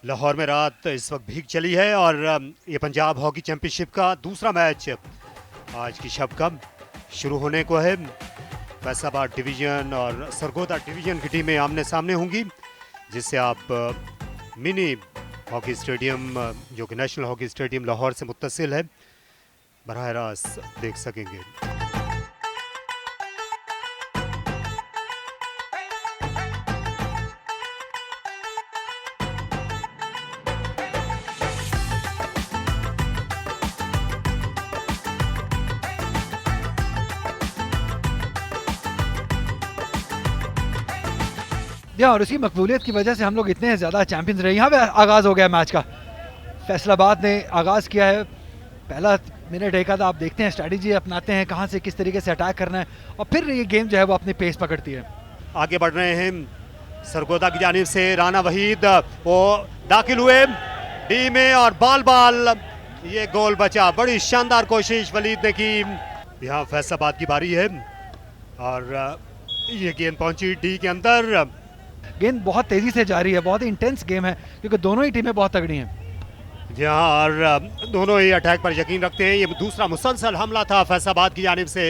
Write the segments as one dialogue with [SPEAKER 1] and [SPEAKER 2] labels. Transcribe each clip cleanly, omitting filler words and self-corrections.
[SPEAKER 1] लाहौर में रात इस वक्त भीग चली है और ये पंजाब हॉकी चैंपियनशिप का दूसरा मैच आज की शब का शुरू होने को है। फैसलाबाद डिवीजन और सरगोदा डिवीजन की टीमें आमने सामने होंगी, जिससे आप मिनी हॉकी स्टेडियम जो कि नेशनल हॉकी स्टेडियम लाहौर से मुत्तसिल है बराह रास्त देख सकेंगे।
[SPEAKER 2] और उसकी मकबूलियत की वजह से हम लोग इतने ज़्यादा चैंपियंस रहे। यहाँ पे आगाज़ हो गया मैच का, फैसलाबाद ने आगाज़ किया है। पहला मिनट एक आधा आप देखते हैं, स्ट्रैटेजी अपनाते हैं कहाँ से किस तरीके से अटैक करना है, और फिर ये गेम जो है वो अपनी पेस पकड़ती है।
[SPEAKER 1] आगे बढ़ रहे हैं सरगोदा की जानिब से राना वहीद, वो दाखिल हुए डी में और बाल ये गोल बचा। बड़ी शानदार कोशिश वलीद ने की। यहाँ फैसलाबाद की बारी है और ये गेंद पहुंची डी के अंदर।
[SPEAKER 2] गेंद बहुत तेज़ी से जारी है, बहुत ही इंटेंस गेम है क्योंकि दोनों ही टीमें बहुत तगड़ी हैं।
[SPEAKER 1] जहाँ और दोनों ही अटैक पर यकीन रखते हैं। ये दूसरा मुसलसल हमला था फैसलाबाद की जानिब से।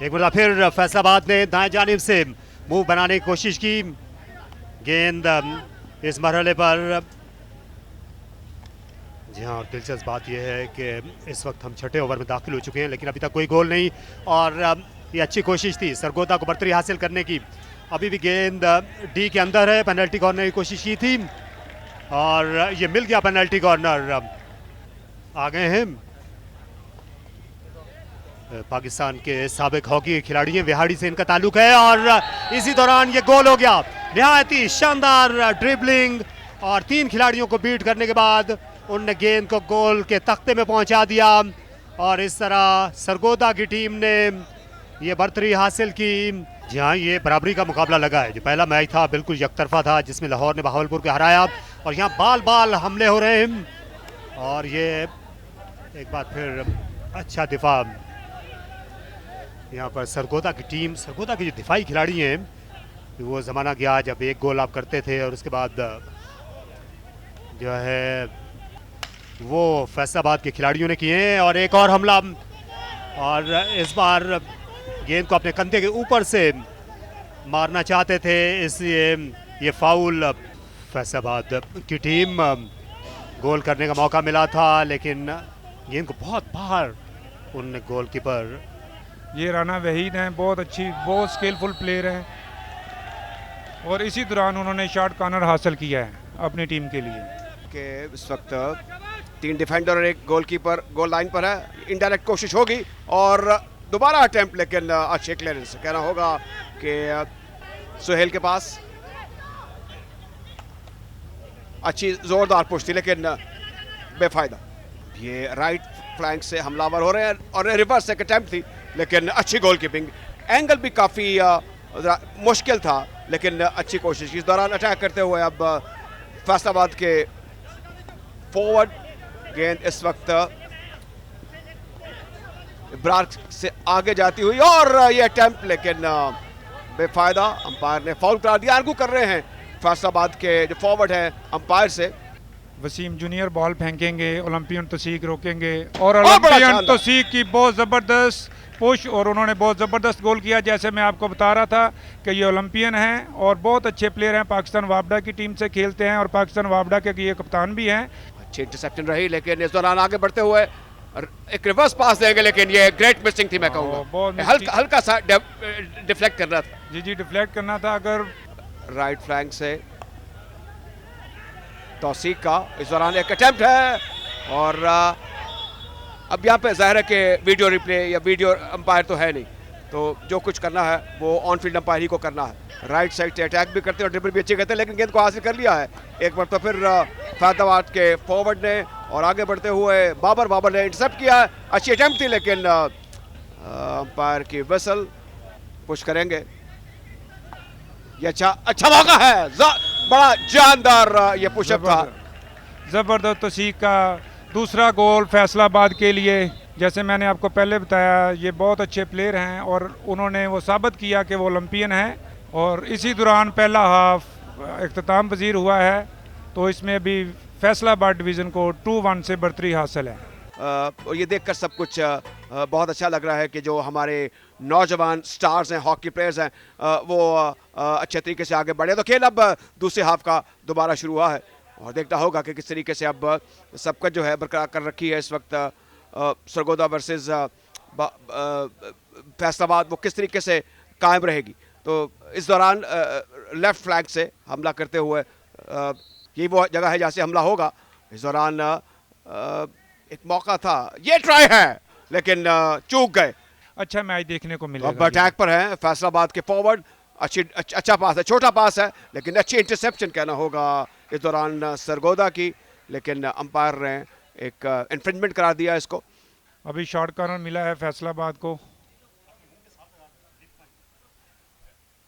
[SPEAKER 1] एक बार फिर फैसलाबाद ने दाएं जानिब से मूव बनाने की कोशिश की। गेंद इस मरहले पर जहाँ, और दिलचस्प बात यह है कि इस वक्त हम छठे ओवर में दाखिल हो चुके हैं, लेकिन अभी तक कोई गोल नहीं। और ये अच्छी कोशिश थी सरगोदा को बर्तरी हासिल करने की। अभी भी गेंद डी के अंदर है, पेनल्टी कॉर्नर की कोशिश की थी और ये मिल गया पेनल्टी कॉर्नर। आ गए हैं पाकिस्तान के साबिक हॉकी खिलाड़ी हैं, विहाड़ी से इनका ताल्लुक है और इसी दौरान ये गोल हो गया। निहायती शानदार ड्रिबलिंग और 3 खिलाड़ियों को बीट करने के बाद उनने गेंद को गोल के तख्ते में पहुंचा दिया और इस तरह सरगोदा की टीम ने ये बर्तरी हासिल की। जहाँ ये बराबरी का मुकाबला लगा है। जो पहला मैच था बिल्कुल यकतरफा था, जिसमें लाहौर ने बहावलपुर को हराया, और यहाँ बाल हमले हो रहे हैं और ये एक बार फिर अच्छा दिफा यहाँ पर सरगोदा की टीम। सरगोदा के जो दिफाई खिलाड़ी हैं, वो ज़माना गया जब एक गोल आप करते थे और उसके बाद जो है वो फैसलाबाद के खिलाड़ियों ने किए हैं। और एक और हमला, और इस बार गेंद को अपने कंधे के ऊपर से मारना चाहते थे, इसलिए ये फाउल। फैसलाबाद की टीम गोल करने का मौका मिला था, लेकिन गेंद को बहुत बाहर उन गोलकीपर,
[SPEAKER 3] ये राना वहीद हैं, बहुत अच्छी, बहुत स्किलफुल प्लेयर हैं और इसी दौरान उन्होंने शॉट कॉर्नर हासिल किया है अपनी टीम के लिए।
[SPEAKER 4] कि इस वक्त 3 डिफेंडर और एक गोलकीपर गोल लाइन पर है। इनडायरेक्ट कोशिश होगी और दोबारा अटेम्प्ट, लेकिन अच्छे क्लियरेंस कहना होगा कि सुहेल के पास अच्छी जोरदार पुश थी, लेकिन बेफायदा। ये राइट फ्लैंक से हमलावर हो रहे हैं और रिवर्स एक अटेम्प्ट थी, लेकिन अच्छी गोल कीपिंग। एंगल भी काफ़ी मुश्किल था, लेकिन अच्छी कोशिश। इस दौरान अटैक करते हुए अब फैसलाबाद के फॉरवर्ड, गेंद इस वक्त इब्रार से आगे जाती हुई और ये अटेम्प्ट, लेकिन बेफायदा। अंपायर ने फाउल करार दिया। आर्गू कर रहे हैं फैसलाबाद के जो फॉरवर्ड हैं अंपायर से।
[SPEAKER 3] वसीम जूनियर बॉल फेंकेंगे, ओलंपियन तौसीक रोकेंगे और ओलंपियन तौसीक की बहुत ज़बरदस्त पुश, और उन्होंने बहुत ज़बरदस्त गोल किया। जैसे मैं आपको बता रहा था कि ये ओलंपियन हैं और बहुत अच्छे प्लेयर हैं, पाकिस्तान वापडा की टीम से खेलते हैं और पाकिस्तान वापडा के ये कप्तान भी हैं।
[SPEAKER 4] अच्छी इंटरसेप्शन रही, लेकिन इस दौरान आगे बढ़ते हुए एक रिवर्स पास देंगे, लेकिन ये ग्रेट मिसिंग थी मैं कहूँगा। हल्का सा डिफ्लेक्ट करना था।
[SPEAKER 3] जी डिफ्लेक्ट करना था। अगर
[SPEAKER 4] राइट फ्लैंक से तौसीक का इस दौरान एक अटेम्प्ट है और अब यहाँ पे जाहिर है कि वीडियो रिप्ले या वीडियो अंपायर तो है नहीं, तो जो कुछ करना है वो ऑन फील्ड अंपायर ही को करना है। राइट साइड से अटैक भी करते हैं और ड्रिबल भी अच्छी करते हैं, लेकिन गेंद को हासिल कर लिया है एक बार तो फिर फैसलाबाद के फॉरवर्ड ने। और आगे बढ़ते हुए बाबर ने इंटरसेप्ट किया है। अच्छी अटेम्प्ट थी, लेकिन अंपायर की विसल। पुश करेंगे, ये अच्छा मौका है, बड़ा जानदार ये पुशअप था।
[SPEAKER 3] ज़बरदस्त तौसीक का दूसरा गोल फैसलाबाद के लिए। जैसे मैंने आपको पहले बताया, ये बहुत अच्छे प्लेयर हैं और उन्होंने वो साबित किया कि वो ओलंपियन हैं। और इसी दौरान पहला हाफ इख्तिताम पजीर हुआ है तो इसमें अभी फैसलाबाद डिवीज़न को 2-1 से बढ़तरी हासिल है।
[SPEAKER 4] और ये देखकर सब कुछ बहुत अच्छा लग रहा है कि जो हमारे नौजवान स्टार्स हैं, हॉकी प्लेयर्स हैं, वो अच्छे तरीके से आगे बढ़े। तो खेल अब दूसरे हाफ का दोबारा शुरू हुआ है और देखना होगा कि किस तरीके से अब सबका जो है बरकरार कर रखी है इस वक्त सरगोदा वर्सेस फैसलाबाद, वो किस तरीके से कायम रहेगी। तो इस दौरान लेफ्ट फ्लैंक से हमला करते हुए ये वो जगह है जहाँ से हमला होगा। इस दौरान एक मौका था, ये ट्राई है लेकिन चूक गए।
[SPEAKER 3] अच्छा मैच देखने को मिलेगा।
[SPEAKER 4] अब अटैक पर है फैसलाबाद के फॉरवर्ड, अच्छा पास है, छोटा पास है लेकिन अच्छी इंटरसेप्शन कहना होगा इस दौरान सरगोदा की, लेकिन अंपायर ने एक इन्फ्रिंजमेंट करार दिया इसको।
[SPEAKER 3] अभी शॉर्ट कॉर्नर मिला है फैसलाबाद को।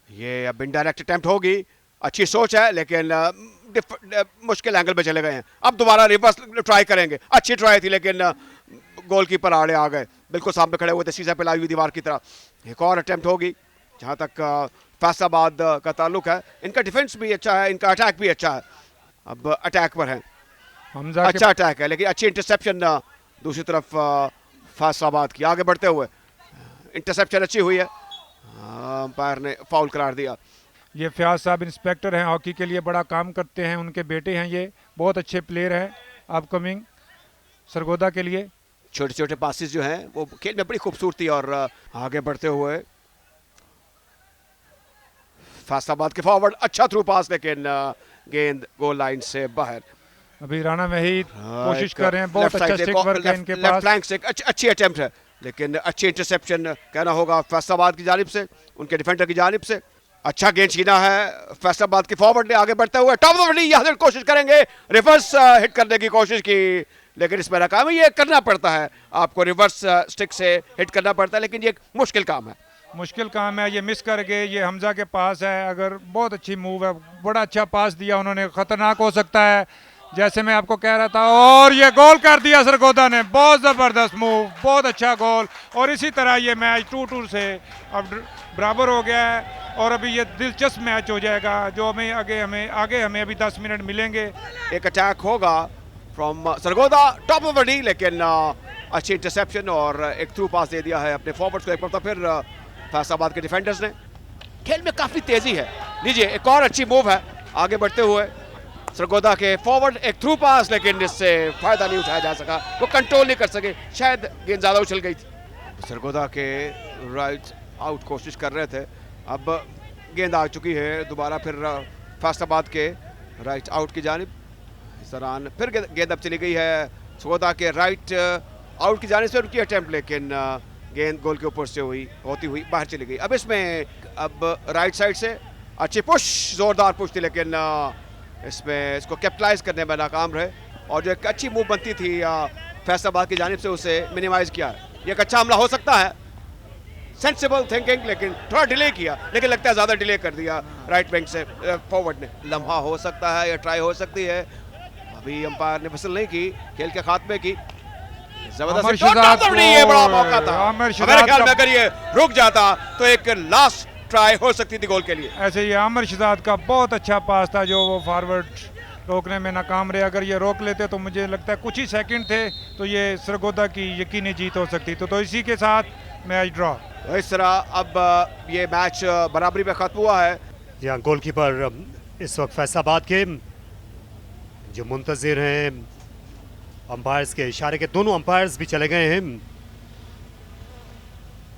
[SPEAKER 4] ये अब इनडायरेक्ट अटेम्प्ट होगी, अच्छी सोच है लेकिन मुश्किल एंगल पे चले गए हैं। अब दोबारा रिवर्स ट्राई करेंगे, अच्छी ट्राई थी लेकिन गोलकीपर आड़े आ गए, बिल्कुल सामने खड़े हुए थे सीधा पे लाई हुई दीवार की तरह। एक और अटेम्प्ट होगी जहां तक फैसलाबाद का ताल्लुक है। इनका डिफेंस भी अच्छा है, इनका अटैक भी अच्छा है। अब अटैक पर है, अच्छा अटैक है लेकिन अच्छी इंटरसेप्शन दूसरी तरफ फैसलाबाद की। आगे बढ़ते हुए इंटरसेप्शन अच्छी हुई है, अंपायर ने फाउल करार दिया।
[SPEAKER 3] ये फयाज साहब इंस्पेक्टर हैं, हॉकी के लिए बड़ा काम करते हैं, उनके बेटे हैं, ये बहुत अच्छे प्लेयर हैं अपकमिंग सरगोदा के लिए।
[SPEAKER 4] छोटे छोटे पासिस जो हैं वो खेल में बड़ी खूबसूरती। और आगे बढ़ते हुए फैसलाबाद के फॉरवर्ड, अच्छा थ्रू पास लेकिन गेंद गोल लाइन से बाहर।
[SPEAKER 3] अभी राणा वहीद कोशिश कर रहे हैं, बहुत अच्छा स्टिक वर्क है इनके पास।
[SPEAKER 4] लेफ्ट फ्लैंक से अच्छी अटेम्प्ट है लेकिन अच्छी इंटरसेप्शन कहना होगा फैसलाबाद की जानिब से, उनके डिफेंडर की जानिब से। अच्छा गेंद छीना है फैसलाबाद के फॉरवर्ड ने। आगे बढ़ते हुए टॉप ऑफ यहाँ से कोशिश करेंगे, रिवर्स हिट करने की कोशिश की लेकिन इसमें नाकाम। ये करना पड़ता है आपको, रिवर्स स्टिक से हिट करना पड़ता है लेकिन ये मुश्किल काम है।
[SPEAKER 3] मुश्किल काम है, ये मिस कर गए। ये हमजा के पास है, अगर बहुत अच्छी मूव है, बड़ा अच्छा पास दिया उन्होंने, खतरनाक हो सकता है जैसे मैं आपको कह रहा था। और ये गोल कर दिया सरगोदा ने, बहुत ज़बरदस्त मूव, बहुत अच्छा गोल। और इसी तरह ये मैच 2-2 से अब बराबर हो गया है और अभी ये दिलचस्प मैच हो जाएगा जो आगे हमें अभी 10 मिनट मिलेंगे।
[SPEAKER 4] एक अटैक होगा from Sargodha, top of D, लेकिन अच्छी इंटरसेप्शन और एक थ्रू पास दे दिया है अपने फॉरवर्ड्स को। एक बार फिर फैसलाबाद के डिफेंडर्स ने। खेल में काफ़ी तेज़ी है। लीजिए एक और अच्छी मूव है आगे बढ़ते हुए सरगोदा के फॉरवर्ड, एक थ्रू पास लेकिन इससे फायदा नहीं उठाया जा सका, वो कंट्रोल नहीं कर सके, शायद गेंद ज़्यादा उछल गई थी। सरगोदा के राइट आउट कोशिश कर रहे थे, अब गेंद आ चुकी है दोबारा फिर फैसलाबाद के राइट आउट की जानिब। इस दौरान फिर गेंद अब चली गई है सरगोदा के राइट आउट की जानिब से, उनकी अटेम्प्ट लेकिन गेंद गोल के ऊपर से होती हुई बाहर चली गई। अब इसमें अब राइट साइड से अच्छी पुश, जोरदार पुश थी लेकिन इसमें इसको कैपिटलाइज करने में नाकाम रहे और जो एक अच्छी मूव बनती थी फैसलाबाद की जानिब से उसे मिनिमाइज किया। ये एक अच्छा हमला हो सकता है, सेंसिबल थिंकिंग, लेकिन थोड़ा डिले किया, लेकिन लगता है ज़्यादा डिले कर दिया राइट विंग से फॉरवर्ड ने। लम्हा हो सकता है या ट्राई हो सकती है, अभी अंपायर ने फैसला नहीं की खेल के खात्मे की। जबरदस्त ये बड़ा मौका था, मेरे ख्याल में अगर ये रुक जाता तो एक लास्ट ट्राई हो सकती थी गोल के लिए।
[SPEAKER 3] ऐसे ये आमिर शहजाद का बहुत अच्छा पास था जो वो फॉरवर्ड रोकने में नाकाम रहे। अगर ये रोक लेते तो मुझे लगता है कुछ ही सेकंड थे तो ये सरगोदा की यकीनी जीत हो सकती। तो इसी के साथ मैच ड्रॉ।
[SPEAKER 4] तो इस तरह अब ये मैच बराबरी पे खत्म हुआ है।
[SPEAKER 1] यहाँ गोलकीपर इस वक्त फैसलाबाद के जो मुंतजिर हैं अंपायर्स के इशारे के, दोनों अंपायर्स भी चले गए हैं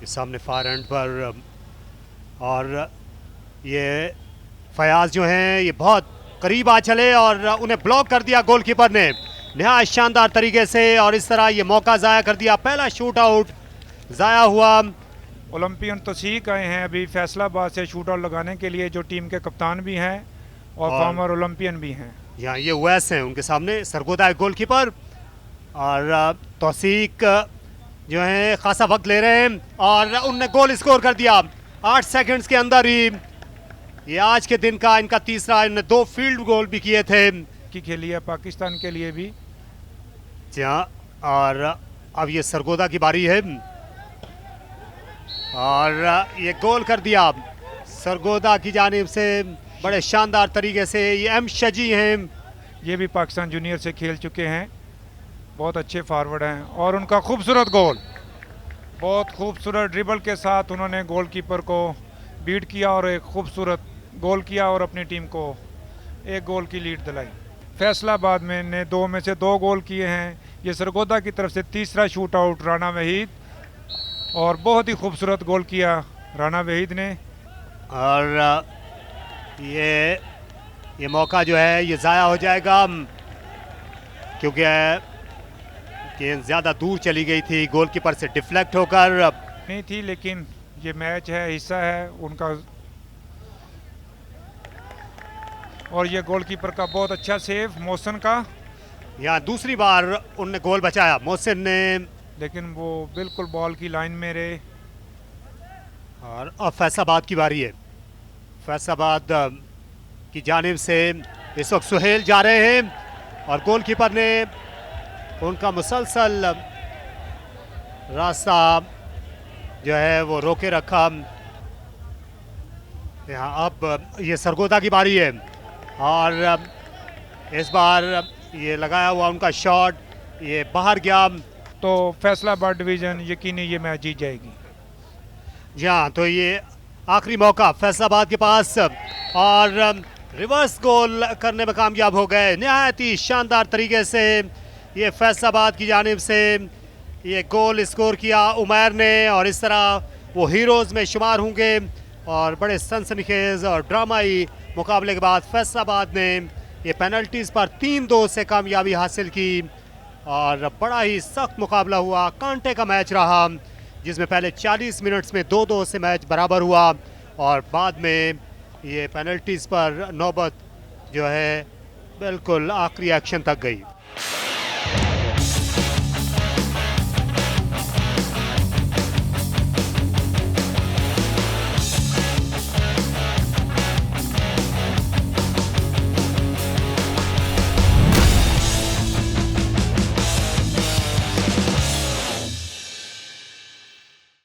[SPEAKER 1] इस सामने फार एंड पर। और ये फयाज जो हैं ये बहुत करीब आ चले और उन्हें ब्लॉक कर दिया गोलकीपर ने नहायत शानदार तरीके से, और इस तरह ये मौका ज़ाया कर दिया। पहला शूट आउट ज़ाया हुआ।
[SPEAKER 3] ओलंपियन तौसीक आए हैं अभी फैसलाबाद से शूट आउट लगाने के लिए, जो टीम के कप्तान भी हैं और फॉर्मर ओलंपियन भी हैं।
[SPEAKER 1] यहाँ ये उवैस हैं उनके सामने, सरगोदा गोलकीपर, और तौसीक जो है खासा वक्त ले रहे हैं और उनने गोल स्कोर कर दिया 8 सेकंड्स के अंदर ही। ये आज के दिन का इनका तीसरा, इन्होंने 2 फील्ड गोल भी किए थे
[SPEAKER 3] की खेली है पाकिस्तान के लिए भी।
[SPEAKER 1] और अब ये सरगोदा की बारी है और ये गोल कर दिया सरगोदा की जानिब से बड़े शानदार तरीके से। ये एम शजी हैं
[SPEAKER 3] ये भी पाकिस्तान जूनियर से खेल चुके हैं, बहुत अच्छे फॉरवर्ड हैं। और उनका खूबसूरत गोल, बहुत खूबसूरत ड्रिबल के साथ उन्होंने गोलकीपर को बीट किया और एक खूबसूरत गोल किया और अपनी टीम को एक गोल की लीड दिलाई। फैसलाबाद में ने 2 में से 2 गोल किए हैं। ये सरगोदा की तरफ से तीसरा शूट आउट राना वहीद, और बहुत ही खूबसूरत गोल किया राना वहीद ने।
[SPEAKER 1] और ये मौका जो है ये ज़ाया हो जाएगा, क्योंकि गेंद ज़्यादा दूर चली गई थी, गोलकीपर से डिफ्लेक्ट होकर
[SPEAKER 3] नहीं थी, लेकिन ये मैच है, हिस्सा है उनका। और ये गोलकीपर का बहुत अच्छा सेव मोहसिन का।
[SPEAKER 1] यहाँ दूसरी बार उनने गोल बचाया मोहसिन ने,
[SPEAKER 3] लेकिन वो बिल्कुल बॉल की लाइन में रहे।
[SPEAKER 1] और अब फैसलाबाद की बारी है। फैसलाबाद की जानिब से इस वक्त सुहेल जा रहे हैं और गोलकीपर ने उनका मुसलसल रास्ता जो है वो रोके रखा। यहाँ अब ये सरगोदा की बारी है और इस बार ये लगाया हुआ उनका शॉट ये बाहर गया,
[SPEAKER 3] तो फैसलाबाद डिवीज़न यकीनी ये मैच जीत जाएगी।
[SPEAKER 1] जी हाँ, तो ये आखिरी मौका फैसलाबाद के पास और रिवर्स गोल करने में कामयाब हो गए। निहायत ही शानदार तरीके से ये फैसलाबाद की जानिब से ये गोल स्कोर किया उमैर ने, और इस तरह वो हीरोज़ में शुमार होंगे। और बड़े सनसनीखेज और ड्रामाई मुकाबले के बाद फैसलाबाद ने ये पेनल्टीज़ पर 3-2 से कामयाबी हासिल की और बड़ा ही सख्त मुकाबला हुआ, कांटे का मैच रहा, जिसमें पहले 40 मिनट्स में 2-2 से मैच बराबर हुआ और बाद में ये पेनल्टीज़ पर नौबत जो है बिल्कुल आखिरी एक्शन तक गई।